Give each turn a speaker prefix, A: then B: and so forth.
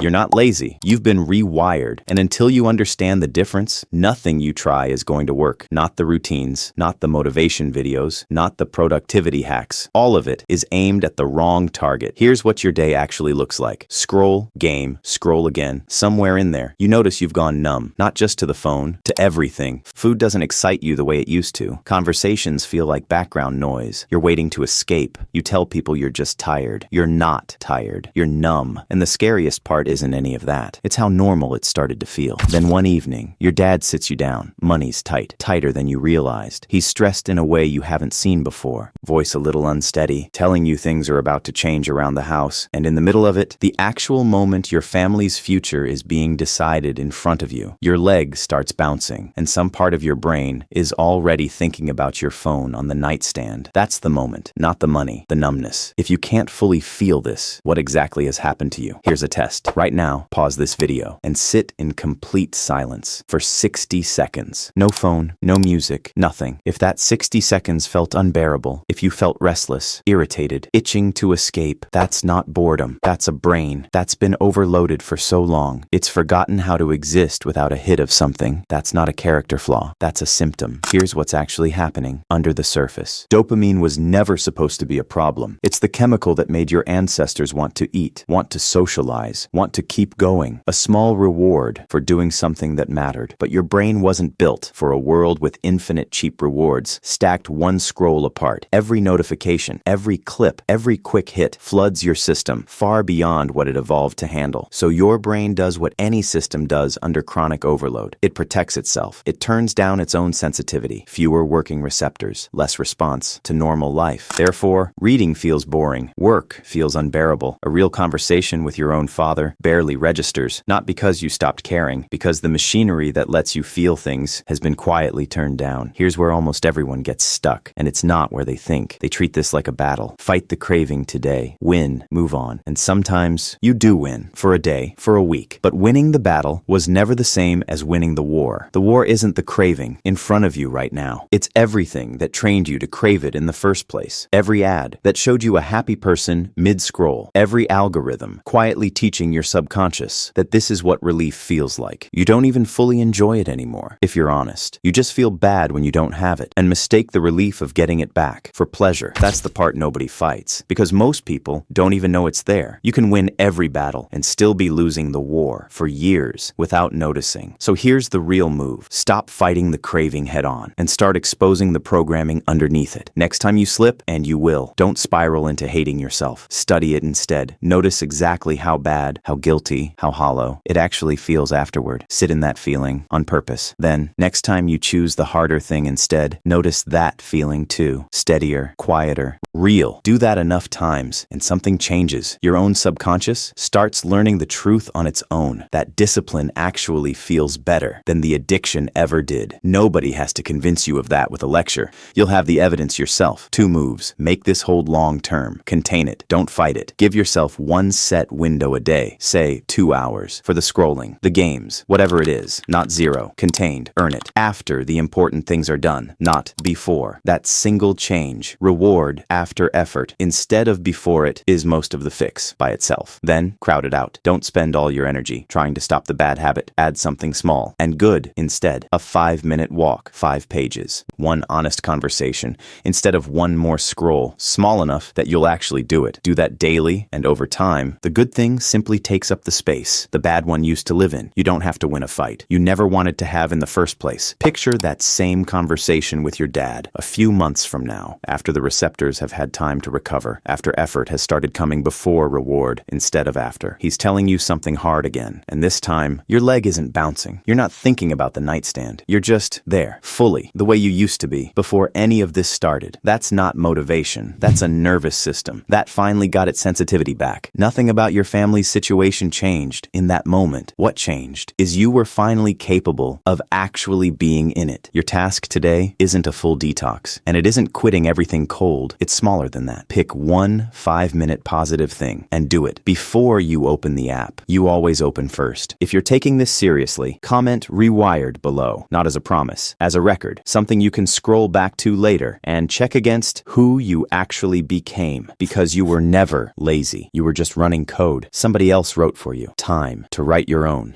A: You're not lazy. You've been rewired. And until you understand the difference, nothing you try is going to work. Not the routines, not the motivation videos, not the productivity hacks. All of it is aimed at the wrong target. Here's what your day actually looks like. Scroll, game, scroll again. Somewhere in there, you notice you've gone numb. Not just to the phone, to everything. Food doesn't excite you the way it used to. Conversations feel like background noise. You're waiting to escape. You tell people you're just tired. You're not tired. You're numb. And the scariest part isn't any of that. It's how normal it started to feel. Then one evening, your dad sits you down. Money's tight. Tighter than you realized. He's stressed in a way you haven't seen before. Voice a little unsteady, telling you things are about to change around the house. And in the middle of it, the actual moment your family's future is being decided in front of you, your leg starts bouncing, and some part of your brain is already thinking about your phone on the nightstand. That's the moment, not the money, the numbness. If you can't fully feel this, what exactly has happened to you? Here's a test. Right now, pause this video and sit in complete silence for 60 seconds. No phone, no music, nothing. If that 60 seconds felt unbearable, if you felt restless, irritated, itching to escape, that's not boredom. That's a brain that's been overloaded for so long. It's forgotten how to exist without a hit of something. That's not a character flaw. That's a symptom. Here's what's actually happening under the surface. Dopamine was never supposed to be a problem. It's the chemical that made your ancestors want to eat, want to socialize, want to keep going. A small reward for doing something that mattered. But your brain wasn't built for a world with infinite cheap rewards, stacked one scroll apart. Every notification, every clip, every quick hit floods your system far beyond what it evolved to handle. So your brain does what any system does under chronic overload. It protects itself. It turns down its own sensitivity. Fewer working receptors, less response to normal life. Therefore, reading feels boring. Work feels unbearable. A real conversation with your own father barely registers, not because you stopped caring, because the machinery that lets you feel things has been quietly turned down. Here's where almost everyone gets stuck, and it's not where they think. They treat this like a battle. Fight the craving today. Win, move on. And sometimes you do win, for a day, for a week. But winning the battle was never the same as winning the war. The war isn't the craving in front of you right now. It's everything that trained you to crave it in the first place. Every ad that showed you a happy person mid-scroll. Every algorithm quietly teaching your subconscious that this is what relief feels like. You don't even fully enjoy it anymore, if you're honest. You just feel bad when you don't have it, and mistake the relief of getting it back for pleasure. That's the part nobody fights, because most people don't even know it's there. You can win every battle and still be losing the war for years without noticing. So here's the real move. Stop fighting the craving head on and start exposing the programming underneath it. Next time you slip, and you will, don't spiral into hating yourself. Study it instead. Notice exactly how bad, how guilty, how hollow it actually feels afterward. Sit in that feeling on purpose. Then, next time you choose the harder thing instead, notice that feeling too. Steadier, quieter, real. Do that enough times and something changes. Your own subconscious starts learning the truth on its own. That discipline actually feels better than the addiction ever did. Nobody has to convince you of that with a lecture. You'll have the evidence yourself. 2 moves. Make this hold long term. Contain it. Don't fight it. Give yourself one set window a day. Say 2 hours for the scrolling, the games, whatever it is. Not 0. Contained. Earn it. After the important things are done, not before. That single change, reward after effort, instead of before it, is most of the fix by itself. Then crowd it out. Don't spend all your energy trying to stop the bad habit. Add something small and good instead. A 5-minute walk, 5 pages. One honest conversation instead of one more scroll, small enough that you'll actually do it. Do that daily, and over time, the good thing simply takes up the space the bad one used to live in. You don't have to win a fight you never wanted to have in the first place. Picture that same conversation with your dad a few months from now, after the receptors have had time to recover, after effort has started coming before reward instead of after. He's telling you something hard again, and this time, your leg isn't bouncing. You're not thinking about the nightstand. You're just there, fully, the way you used to be, before any of this started. That's not motivation. That's a nervous system. That finally got its sensitivity back. Nothing about your family's situation changed in that moment. What changed is you were finally capable of actually being in it. Your task today isn't a full detox, and it isn't quitting everything cold. It's smaller than that. Pick one 5-minute positive thing and do it before you open the app. You always open first. If you're taking this seriously, comment Rewired below, not as a promise, as a record, something you can scroll back to later and check against who you actually became, because you were never lazy. You were just running code somebody else else wrote for you. Time to write your own.